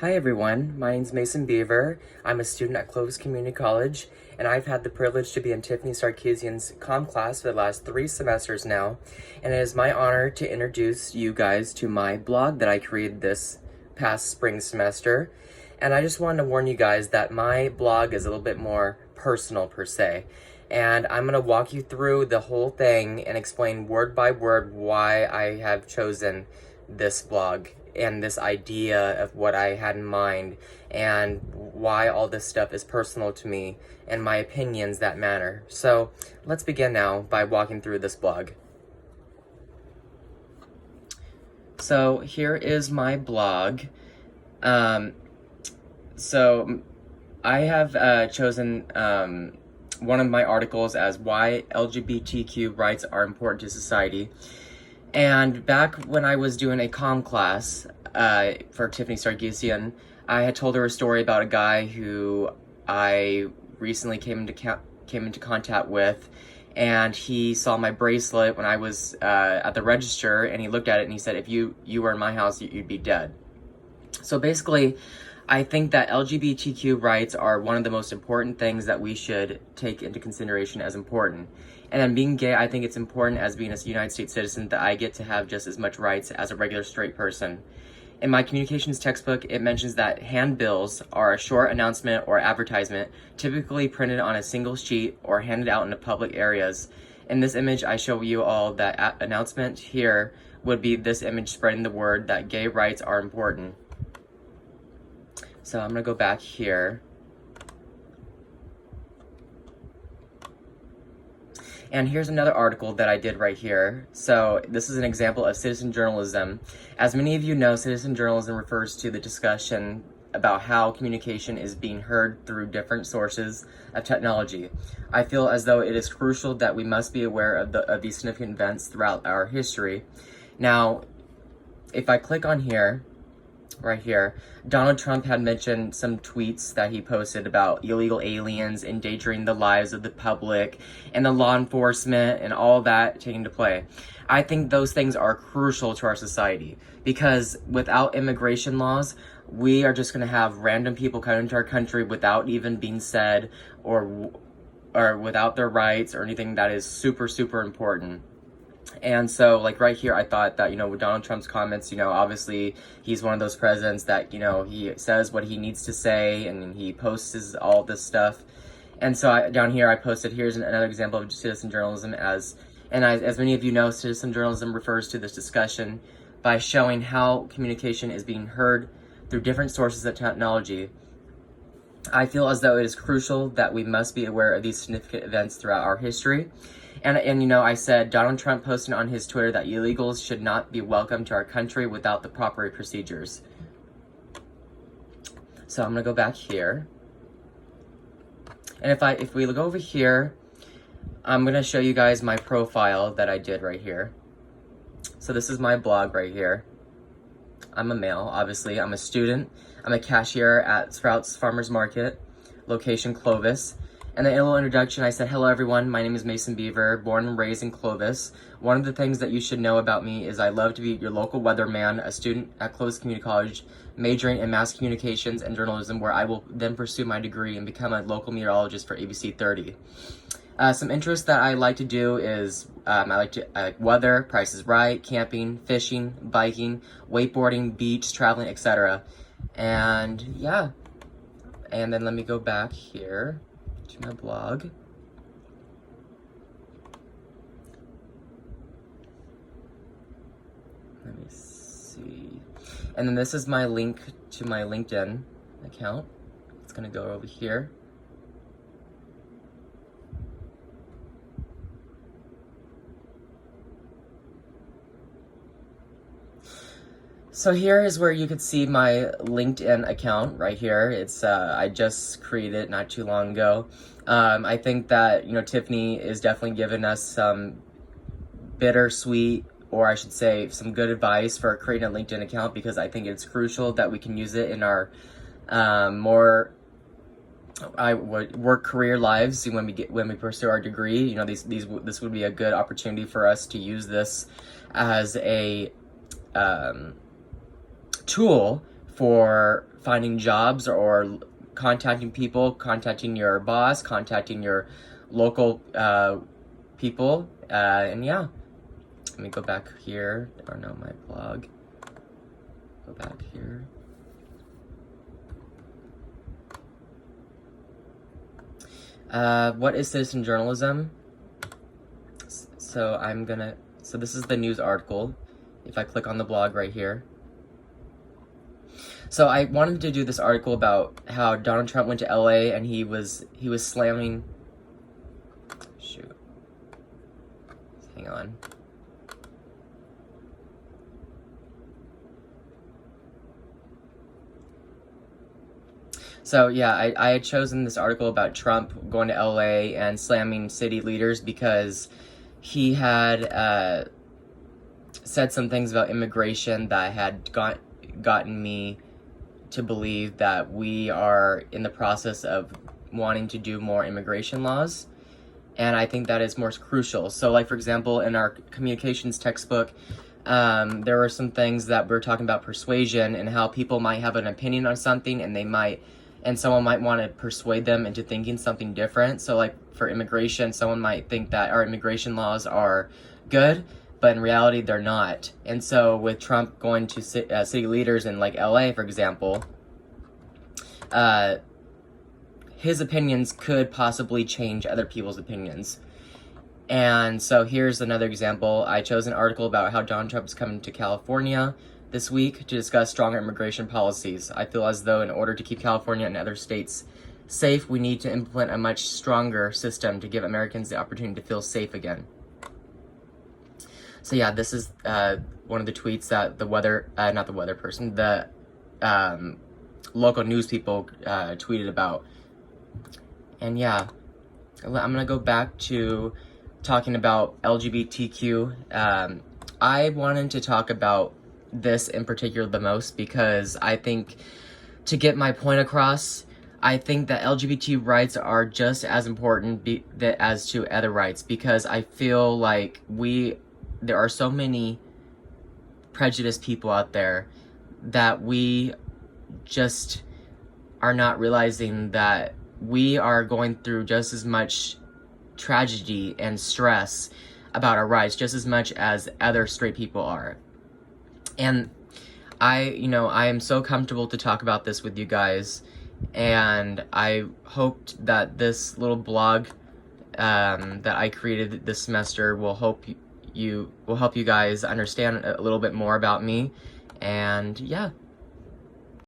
Hi everyone, my name's Mason Beaver. I'm a student at Clovis Community College, and I've had the privilege to be in Tiffany Sarkeesian's Comm class for the last 3 semesters now, and it is my honor to introduce you guys to my blog that I created this past spring semester. And I just wanted to warn you guys that my blog is a little bit more personal per se, and I'm going to walk you through the whole thing and explain word by word why I have chosen this blog and this idea of what I had in mind and why all this stuff is personal to me and my opinions that matter. So let's begin now by walking through this blog. So here is my blog. So I have chosen one of my articles as why LGBTQ rights are important to society. And back when I was doing a comm class for Tiffany Sarkeesian, I had told her a story about a guy who I recently came into contact with, and he saw my bracelet when I was at the register, and he looked at it and he said, if you were in my house, you'd be dead. So basically, I think that LGBTQ rights are one of the most important things that we should take into consideration as important. And then being gay, I think it's important as being a United States citizen that I get to have just as much rights as a regular straight person. In my communications textbook, it mentions that handbills are a short announcement or advertisement, typically printed on a single sheet or handed out into public areas. In this image, I show you all that announcement here would be this image spreading the word that gay rights are important. So I'm gonna go back here. And here's another article that I did right here. So this is an example of citizen journalism. As many of you know, citizen journalism refers to the discussion about how communication is being heard through different sources of technology. I feel as though it is crucial that we must be aware of these significant events throughout our history. Now, if I click on here, right here, Donald Trump had mentioned some tweets that he posted about illegal aliens endangering the lives of the public and the law enforcement and all that taking to play. I think those things are crucial to our society because without immigration laws, we are just going to have random people come into our country without even being said or without their rights or anything that is super, super important. And so, like right here, I thought that, with Donald Trump's comments, obviously he's one of those presidents that, he says what he needs to say and he posts all this stuff. And so down here I posted, here's another example of citizen journalism as many of you know, citizen journalism refers to this discussion by showing how communication is being heard through different sources of technology. I feel as though it is crucial that we must be aware of these significant events throughout our history. And I said Donald Trump posted on his Twitter that illegals should not be welcome to our country without the proper procedures. So I'm gonna go back here. And if we go over here, I'm gonna show you guys my profile that I did right here. So this is my blog right here. I'm a male, obviously. I'm a student. I'm a cashier at Sprouts Farmers Market, location Clovis. And then in a little introduction, I said, hello everyone, my name is Mason Beaver, born and raised in Clovis. One of the things that you should know about me is I love to be your local weatherman, a student at Clovis Community College, majoring in mass communications and journalism, where I will then pursue my degree and become a local meteorologist for ABC 30. Some interests that I like to do is, I like weather, Price is Right, camping, fishing, biking, wakeboarding, beach, traveling, etc. And yeah, and then let me go back here to my blog. Let me see. And then this is my link to my LinkedIn account. It's gonna go over here. So here is where you could see my LinkedIn account right here. It's I just created it not too long ago. I think that Tiffany is definitely giving us some bittersweet, or I should say some good advice for creating a LinkedIn account, because I think it's crucial that we can use it in our more work career lives when we pursue our degree. This would be a good opportunity for us to use this as a tool for finding jobs or contacting people, contacting your boss, contacting your local people, and yeah. Let me go back here, or no, my blog. Go back here. What is citizen journalism? So this is the news article. If I click on the blog right here. So I wanted to do this article about how Donald Trump went to LA and he was slamming, shoot, hang on. So yeah, I had chosen this article about Trump going to LA and slamming city leaders because he had said some things about immigration that had gotten me to believe that we are in the process of wanting to do more immigration laws. And I think that is more crucial. So like, for example, in our communications textbook, there were some things that we're talking about persuasion and how people might have an opinion on something and someone might want to persuade them into thinking something different. So like for immigration, someone might think that our immigration laws are good, but in reality they're not. And so with Trump going to city leaders in like LA, for example, his opinions could possibly change other people's opinions. And so here's another example. I chose an article about how Donald Trump is coming to California this week to discuss stronger immigration policies. I feel as though in order to keep California and other states safe, we need to implement a much stronger system to give Americans the opportunity to feel safe again. So yeah, this is one of the tweets that the local news people tweeted about. And yeah, I'm gonna go back to talking about LGBTQ. I wanted to talk about this in particular the most because I think to get my point across, I think that LGBT rights are just as important as to other rights, because I feel like there are so many prejudiced people out there that we just are not realizing that we are going through just as much tragedy and stress about our rights just as much as other straight people are. And I am so comfortable to talk about this with you guys, and I hoped that this little blog that I created this semester will help you guys understand a little bit more about me. And yeah.